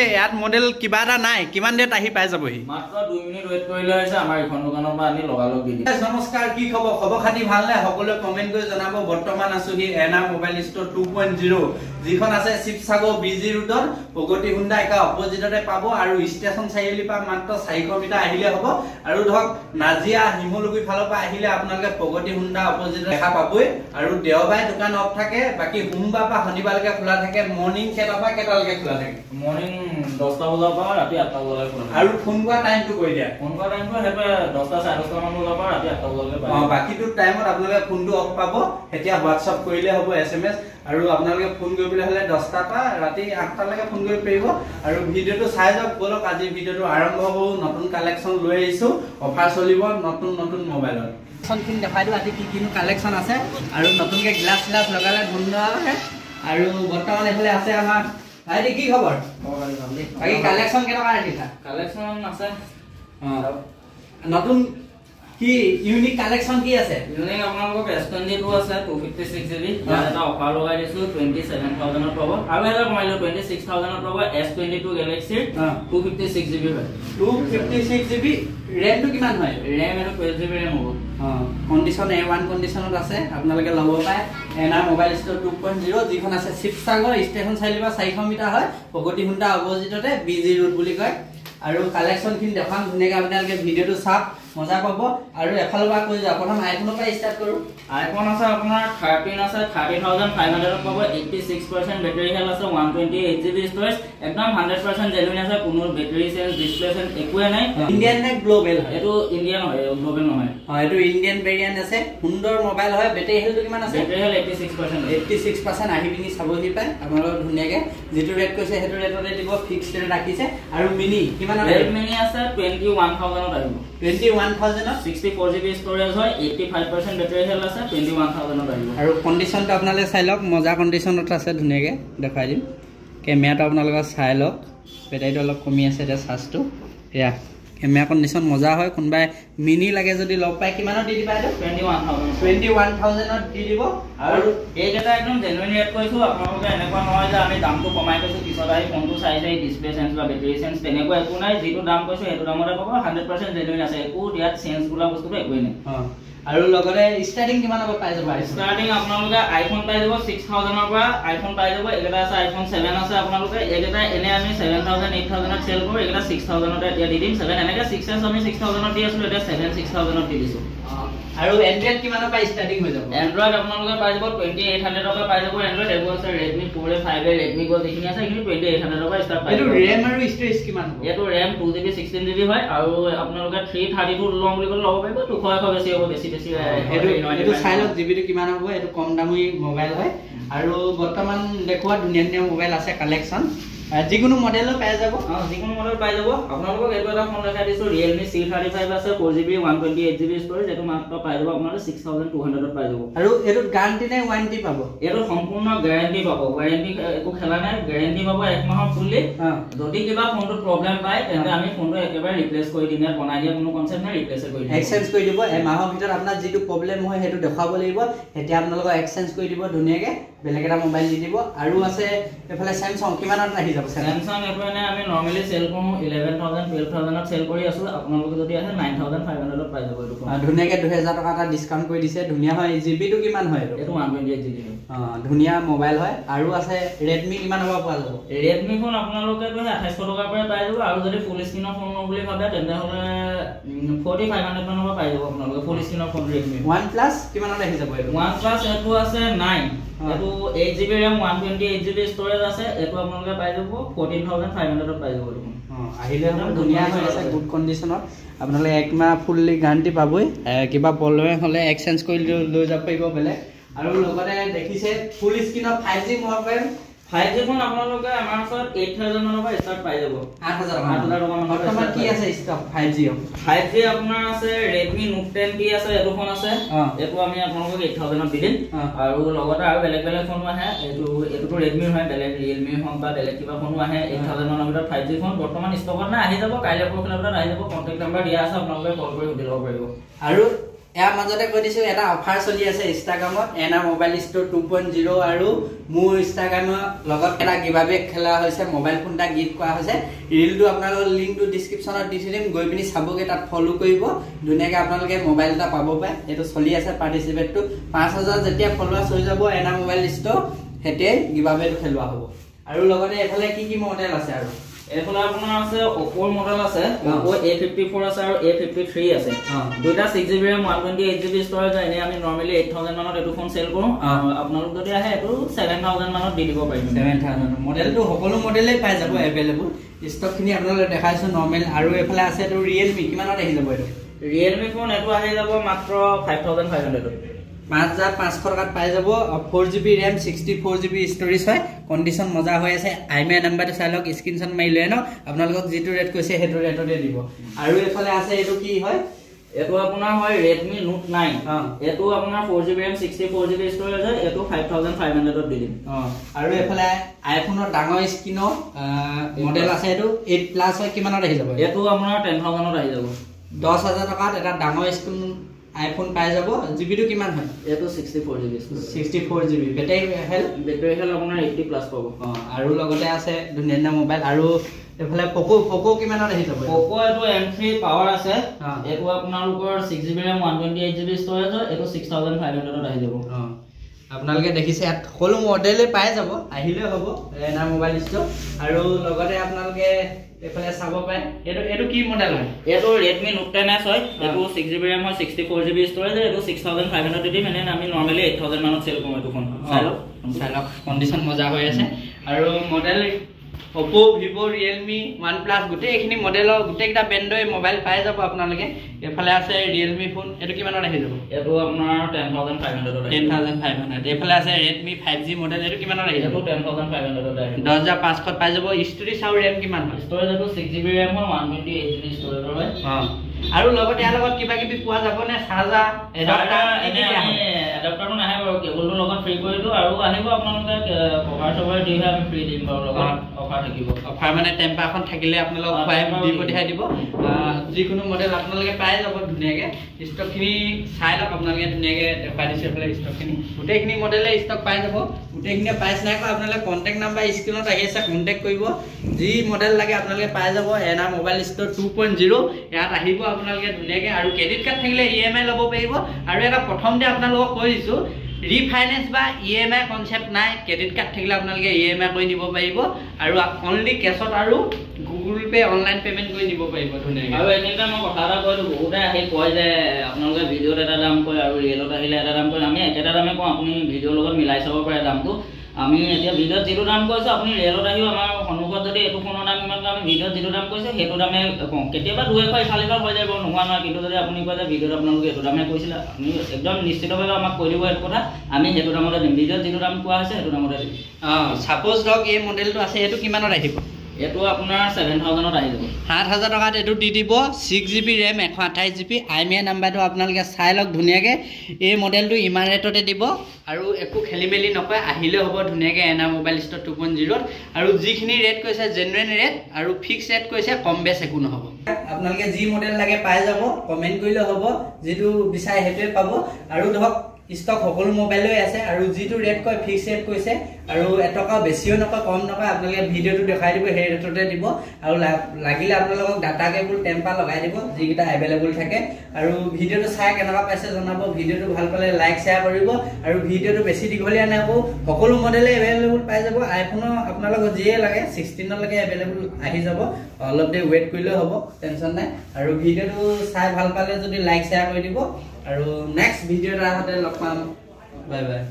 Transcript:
ইয়াত মডেল কিবা এটা নাই কিমান দেত আহি পাই যাবহি মাত্ৰ 2 মিনিট ওয়েট কৰিলে হৈছে আমাৰ এখন দোকানৰ পৰা আনি লগালগ দি দিম নমস্কাৰ কি খবৰ খবৰ খাতি ভালনে সকলোৱে কমেন্ট কৰি জনাব বৰ্তমান আছো হি এনা মোবাইল ষ্টৰ 2.0 যিখন আছে শিৱসাগৰ বিজি ৰোডত প্ৰগতি হুণ্ডা একা অপজিটতে পাব আৰু ষ্টেচন চাৰিআলি পৰা মাত্ৰ 400 মিটাৰ আহিলে হ'ব আৰু ধক নাজিয়া হিমলুগুৰি ফালৰ পৰা আহিলে আপোনালোকে প্ৰগতি হুণ্ডা অপজিটত দেখা পাবই আৰু দেওবাৰে দোকান অফ থাকে বাকি সোমবাৰ পৰা শনিবাৰলৈকে খোলা থাকে মৰ্নিং কেইটা পৰা কেইটালৈকে খোলা থাকে মৰ্নিং 10টা বজাৰ পৰা ৰাতি 8টা বজালৈ খোলা আৰু ফোন কৰা টাইমটো কৈ দিয়া ফোন কৰা টাইমটো হেপে 10টা 10:30 মান বজাৰ পৰা ৰাতি 8টা বজালৈ পায় বাকিটো টাইমত আপোনালোকে ফোনটো অফ পাব এতিয়া WhatsApp কৰিলে হ'ব SMS আৰু আপোনালোকে ফোন কৰিবলৈ হলে 10টা পৰা ৰাতি 8টা লৈকে ফোন কৰিব পাৰিব আৰু ভিডিওটো চাই যাওক বলক আজি ভিডিওটো আৰম্ভ কৰো নতুন কালেকচন লৈ আহিছো অফাৰ চলিব নতুন মোবাইলত সনখিন দেখাই দিও আজি কি কিনো কালেকচন আছে আৰু নতুনকে গ্লাস লগালে ধুনীয়া আৰু বৰ্তমান এফালে আছে আমাৰ আইডি কি খবৰ বাকি কালেকচন কেনেকা ৰাখিছা কালেকচন আছে নতুন কি ইউনিক কালেকচন কি আছে ইউনিক আপোনালোকক S22 আছে 256GB এটা অফাৰ লগাই দিছো 27000 ত পাব আৰু এটা কমাইলো 26000 ত পাব S22 Galaxy 256GB হয় 256GB RAM টো কিমান হয় RAM এটো 12GB RAM হ'ব কন্ডিশন A1 কন্ডিশনত আছে আপোনালোকে লব পায় এনা মোবাইল ষ্টৰ 2.0 যিখন আছে শিৱসাগৰ ষ্টেচন চাৰিআলি 400 মিটাৰ হয় প্ৰগতি হুণ্ডা অপজিটতে বিজি ৰোড বুলি কয় আৰু কালেকচন খিনি দেখাম ধুনীয়াকৈ আপোনালোকে ভিডিওটো চাওক মজা পাব আৰু এফালৰ পৰা কৈ যাও প্ৰথম আইফোনৰ পৰা ষ্টাৰ্ট কৰো আইফোন আছে আপোনাৰ 13 আছে 30500 ত পাব 86% বেটাৰী হেলথ আছে 128GB ষ্টৰেজ একদম 100% জেনুইন আছে কোনো বেটাৰী চেঞ্জ ডিসপ্লে চেঞ্জ একোৱে নাই ইণ্ডিয়ান নে গ্লোবাল এটো ইণ্ডিয়ান হয় গ্লোবাল নহয় এটো ইণ্ডিয়ান ভেৰিয়েন্ট আছে সুন্দৰ মোবাইল হয় বেটাৰী হেলথ কিমান আছে বেটাৰী হেলথ 86% আহি পিনি চাবহি পায় আপোনালোক ধুনীয়াকৈ যেটো ৰেট কৈছে হেটো ৰেটতে দিব ফিক্স ৰেট ৰাখিছে আৰু মিনি কিমান আছে মিনি আছে 21000 ত আহিব 21000 64GB ষ্টৰেজ হয় 85% বেটাৰী হেলথ আছে 21000 ত আহিব আৰু কন্ডিশনটো আপোনালে চাই লওক মজা কন্ডিশনত আছে ধুনীয়াকৈ দেখাই দিম কেমেৰাটো আপোনালোকে চাই লওক বেটাৰীটো অলপ কমি আছে এটা চাৰ্জটো এয়া কেমেৰা কন্ডিশন মজা হয় কোনবাই মিনি লাগে যদি লগ পায় কিমানত দি দিবা এটা 21000 ত দি দিব আৰু এইটা একদম জেনুইন ৰেট কৈছো আপোনালোকে এনেকুৱা নহয় যে আমি দামটো কমাই কৈছো পিছত আহি ফোনটো চাই চাই ডিসপ্লে চেঞ্জ বা বেটাৰী চেঞ্জ তেনেকুৱা একো নাই যেটো দাম কৈছো হেতু দামতে পাব 100% জেনুইন আছে একো ইয়াত চেঞ্জ গুলা বস্তুটো একোই নাই আৰু লগতে স্টাৰ্টিং কিমান হ'ব পাই যাব স্টাৰ্টিং আপোনালোকে আইফোন পাই যাব 6000 ৰ পৰা আইফোন পাই যাব একেটা আছে আইফোন 7 আছে আপোনালোকে একেটা এনে আমি 7000 8000 ত সেল কৰো একেটা 6000 ত এতিয়া দি দিম 7 এনেকে 6s আমি 6000 ত দি আছো এটা 7 6000 ত দি দিছো আৰু এন্ড্ৰইড কিমানৰ পৰা স্টাৰ্টিং হৈ যাব এন্ড্ৰইড আপোনালোকে পাই যাব 2800 টকা পাই যাব এন্ড্ৰইড এগো আছে Redmi 4a 5a Redmi Go দেখিনি আছে কিন্তু 2800 টকা ষ্টাৰ্ট পাই এটো RAM আৰু ষ্টৰেজ কিমান হ'ব এটো RAM 2GB 16GB হয় আৰু আপোনালোকে 332 লং বুলি ল'ব পাৰিব 200 বেছি হ'ব বেছি এটো চাই লওক জিবিটো কিমান হ'ব এটো কম দামী মোবাইল হয় আৰু বৰ্তমান দেখুৱা ধুনীয়া মোবাইল আছে কালেকচন যিকোনো মডেল পাই যাব যিকোনো মডেল পাই যাব আপোনালোকক এটো এটা ফোন দেখাই দিছো Realme C35 আছে 4GB 128GB ষ্টৰেজ এটো মাত্ৰ পাই যাব আপোনালোকে 6200 ত পাই যাব আৰু এটো গ্যাৰান্টি নে ওয়াৰেন্টি পাব এটো সম্পূৰ্ণ গ্যাৰান্টি পাব ওয়াৰেন্টি একো খেলা নাই গ্যাৰান্টি পাব 1 মাহৰ ফুললি যদি কিবা ফোনটো প্ৰবলেম পায় তেন্তে আমি ফোনটো একেবাৰে ৰিপ্লেস কৰি দিম ইয়াত বনাই দিয়া কোনো কনসেপ্ট নাই ৰিপ্লেস কৰি দিম এক্সচেঞ্জ কৰি দিব এমাহৰ ভিতৰত আপোনাৰ যেটো প্ৰবলেম হয় হেতু দেখাব লাগিব এতিয়া আপোনালোকক এক্সচেঞ্জ কৰি দিব ধুনীয়াকৈ বেলেগ এটা মোবাইল দি দিব আৰু আছে এফালে Samsung কিমানত ৰাখি যাব Samsung এপনে আমি নৰমালি সেল কৰো 11000 12000 ত সেল কৰি আছো আপোনালোকে যদি আছে 9500 ত পাই যাব এটো ধুনীয়াকৈ 2000 টকা এটা ডিসকাউন্ট কৰি দিছে ধুনীয়া হয় জিবিটো কিমান হয় এটো 128GB ধুনীয়া মোবাইল হয় আৰু আছে Redmi কিমান হ'ব পোৱা যাব Redmi ফোন আপোনালোকে 2800 টকাৰ পৰা পাই যাব আৰু যদি ফুল স্ক্ৰিনৰ ফোন বুলি ভাবে তেন্তে হলে 4500 মান পাই যাব আপোনালোকে ফুল স্ক্ৰিনৰ ফোন Redmi OnePlus কিমানত আহি যাব এটো OnePlus এটো আছে 9 এটো 8GB RAM 128GB ষ্টৰেজ আছে এটো আপোনালোকে পাই যাব 14500 ত পাই যাব দেখোন আহিলে ধুনীয়া হৈ আছে গুড কন্ডিশনত আপোনালোকে এক মাহ ফুললি গ্যাৰান্টি পাবই কিবা প্ৰবলেম হলে এক্সচেঞ্জ কৰি লৈ যাব পাৰিব বেলেগ আৰু লগতে দেখিছে ফুল স্ক্ৰিনৰ 5G মোবাইল 5G ফোন আপোনালোকে আমাৰ ওচৰত 8000 মানৰ পৰা ষ্টাৰ্ট পাই যাব 8000 টকা বৰ্তমান কি আছে ষ্টক 5G আপোনাৰ আছে Redmi Note 10T আছে এটো ফোন আছে এটো আমি আপোনালোকক 8000 ত দি দিম আৰু লগতে আৰু বেলেগ ফোন আহে এটো Redmi হয় বেলেগ Realme হন বা বেলেগ কিবা ফোন আহে 8000 মানৰ ভিতৰত 5G ফোন বৰ্তমান ষ্টকত নাই আহি যাব কাইলৈ পৰখিলৰ ভিতৰত আহি যাব কন্টাক্ট নম্বৰ দিয়া আছে আপোনালোকে কল কৰি সুধি ল'ব পাৰিব আৰু ইয়াৰ মাজতে কৈ দিছো এটা অফাৰ চলি আছে ইনষ্টাগ্ৰামত এনা মোবাইল ষ্ট'ৰ 2.0 আৰু মোৰ ইনষ্টাগ্ৰামৰ লগত এটা গিভআৱে খেলা হৈছে মোবাইল ফোন এটা গিফ্ট কৰা হৈছে ৰিলটো আপোনালোকৰ লিংকটো ডেসক্ৰিপচনত দি দিম গৈ পিনি চাবগে তাত ফলো কৰিব ধুনীয়াকৈ আপোনালোকে মোবাইল এটা পাব পাৰে এইটো চলি আছে পাৰ্টিসিপেটটো 5000 যেতিয়া ফলোৱাৰ্ছ হৈ যাব এনা মোবাইল ষ্ট'ৰ হেতে গিভআৱেটো খেলোৱা হ'ব আৰু লগতে এফালে কি মডেল আছে আৰু এফালে আপোনাৰ আছে Oppo মডেল আছে Oppo A54 আছে আৰু A53 আছে দুটা 6GB RAM 128GB ষ্টৰেজ এনে আমি নৰমালি 8000 মানত এটো ফোন সেল কৰো আপোনালোক যদি আহে এটো 7000 মানত দি দিব পাৰিম 7000 মডেলটো সকলো মডেলেই পাই যাব अवेलेबल ষ্টক খিনি আপোনালোকে দেখাইছো নৰমাল আৰু এফালে আছে এটো Realme কিমানত আহি যাব এটো Realme ফোন এটো আহি যাব মাত্ৰ 5500 5500 টকাত পাই যাব 4GB RAM 64GB ষ্টৰেজ হয় কন্ডিশন মজা হৈ আছে আইমে নাম্বাৰটো চাই লওক স্ক্ৰিনশ্বট মাৰি লৈ ন আপোনালোকক যেটো ৰেট কৈছে হেটো ৰেটতে দিব আৰু এফালে আছে এটো কি হয় এটো আপোনাৰ হয় Redmi Note 9 এটো আপোনাৰ 4GB RAM 64GB ষ্টৰেজ হয় এটো 5500 ত দি দিম আৰু এফালে আইফোনৰ ডাঙৰ স্ক্ৰিনৰ মডেল আছে এটো 8 প্লাস হয় কিমানত আহি যাব এটো আপোনাৰ 10000 ত আহি যাব 10000 টকাত এটা ডাঙৰ স্ক্ৰিন আইফোন পাই যাব জিবিটো কিমান হয় এটো 64GB 64GB বেটাৰি হেল আপোনাৰ 80 প্লাস পাব আৰু লগতে আছে ধুনীয়া মোবাইল আৰু এফালে Poco কিমানত আহি যাব Poco এটো M3 পাৱাৰ আছে এটো আপোনালোকৰ 6GB RAM 128GB ষ্টৰেজ হয় এটো 6500 ত আহি যাব আপোনালোকে দেখিছে ইয়াত সকলো মডেলে পাই যাব আহিলে হ'ব এনা মোবাইল ষ্ট'ৰ আৰু লগতে আপোনালোকে এফালে চাব পাৰে এটো কি মডেল হয় এটো Redmi Note 10s হয় এটো 6GB RAM হয় 64GB ষ্টৰেজ এটো 6500 দি দিম এনে আমি নৰমালি 8000 মানত সেল কৰো এটো ফোন চাই লওক কন্ডিশন মজা হৈ আছে আৰু model Oppo Vivo Realme OnePlus গুটেইখিনি মডেলৰ গুটেইটা ব্ৰ্যান্ডৰ মোবাইল পাই যাব আপোনালোকে এফালে আছে Realme ফোন এটো কিমানত আহি যাব এটো আপোনাৰ 10500 এফালে আছে Redmi 5G মডেল এটো কিমানত আহি যাব 10500 আহি 10500 পাই যাব ষ্টৰেজ আৰু RAM কিমান হয় ষ্টৰেজ এটো 6GB RAM হয় 128GB ষ্টৰেজ হয় আৰু লগতে ইয়াৰ লগত কিবা কিবি পোৱা যাব নে চাৰ্জাৰ এডাপ্টাৰটো নাহে বাৰু কেবলটো লগত ফ্ৰী কৰি দিও আৰু আহিব আপোনালোকে কভাৰ চভাৰ দিহে আমি ফ্ৰী দিম বাৰু লগত অফাৰ থাকিব অফাৰ মানে টেম্পাৰখন থাকিলে আপোনালোকক খুৱাই দি পঠিয়াই দিব যিকোনো মডেল আপোনালোকে পাই যাব ধুনীয়াকৈ ষ্টকখিনি চাই লওক আপোনালোকে ধুনীয়াকৈ দেখাই দিছে এফালে ষ্টকখিনি গোটেইখিনি মডেলে ষ্টক পাই যাব গোটেইখিনি পাইছ নাই আকৌ আপোনালোকে কণ্টেক্ট নাম্বাৰ স্ক্ৰীনত আহি আছে কণ্টেক্ট কৰিব যি মডেল লাগে আপোনালোকে পাই যাব এনা মোবাইল ষ্ট'ৰ 2.0 ইয়াত আহিব আপোনালোকে ধুনীয়াকৈ আৰু ক্ৰেডিট কাৰ্ড থাকিলে EMI ল'ব পাৰিব আৰু এটা প্ৰথমতে আপোনালোকক কৈ দিছোঁ ৰিফাইনেন্স বা EMI কনসেপ্ট নাই ক্ৰেডিট কাৰ্ড থাকিলে আপোনালোকে EMI কৰি দিব পাৰিব আৰু অনলি কেছত আৰু গুগল পে অনলাইন পেমেন্ট কৰি দিব পাৰিব ধুনীয়াকৈ আৰু এনেকা মই কথা এটা কৈছো বহুতে আহি কয় যে আপোনালোকে ভিডিঅ'ত এটা দাম কয় আৰু ৰিয়েলত আহিলে এটা দাম কয় আমি একেটা দামে কওঁ আপুনি ভিডিঅ'ৰ লগত মিলাই চাব পাৰে দামটো আমি এতিয়া ভিডিঅ'ত যেটো দাম কৈছো আপুনি ৰিয়েলত আহিও আমাৰ সন্মুখত যদি এটো ফোনৰ দাম কিমান আমি ভিডিঅ'ত যেটো দাম কৈছে হেতু দামে কওঁ কেতিয়াবা 2-1 ইফালিফাল হৈ যাব নোহোৱা নহয় কিন্তু যদি আপুনি কয় যে ভিডিঅ'ত আপোনালোকে এটো দামে কৈছিল আমি একদম নিশ্চিতভাৱে আমাক কৈ দিব এটো কথা আমি হেতু দামতে দিম ভিডিঅ'ত যেটো দাম কোৱা হৈছে হেতু দামতে দিম সাপোজ ধৰক এই মডেলটো আছে এটো কিমানত আহিব এটো আপোনাৰ 7000 ত আহি যাব 7000 টকাত এটো দি দিব 6GB RAM 128GB আইমে নাম্বাৰটো আপোনালোকে চাই লওক ধুনীয়াকৈ এই মডেলটো ইমান ৰেটতে দিব আৰু একো খেলিমেলি নকয় আহিলে হ'ব ধুনীয়াকৈ এনা মোবাইল ষ্ট'ৰ 2.0 আৰু যিখিনি ৰেট কৈছে জেনুইন ৰেট আৰু ফিক্স ৰেট কৈছে কম বেছ একো নহ'ব আপোনালোকে যি মডেল লাগে পাই যাব কমেন্ট কৰিলে হ'ব যেটো বিচাৰে হেতুৱে পাব আৰু ধৰক ষ্টক সকলো মোবাইলই আছে আৰু যেটো ৰেট কয় ফিক্স ৰেট কৈছে আৰু এটকা বেছিও নকয় কম নকয় আপোনালোকে ভিডিঅ'টো দেখাই দিব সেই ৰেটতে দিব আৰু লাগিলে আপোনালোকক ডাটা কেবল টেম্পাৰ লগাই দিব যিকিটা अवेलेबल থাকে আৰু ভিডিঅ'টো চাই কেনেকুৱা পাইছে জনাব ভিডিঅ'টো ভাল পালে লাইক শেয়াৰ কৰিব আৰু ভিডিঅ'টো বেছি দীঘলীয়া নহব সকলো মডেলে अवेलेबल পাই যাব আইফোনৰ আপোনালোকক যিয়ে লাগে 16 লৈকে अवेलेबल আহি যাব অলপ দে ওয়েট কৰিলে হ'ব টেনচন নাই আৰু ভিডিঅ'টো চাই ভাল পালে যদি লাইক শেয়াৰ কৰি দিব আৰু নেক্সট ভিডিঅ'ৰ আগতে লগ পাম বাই বাই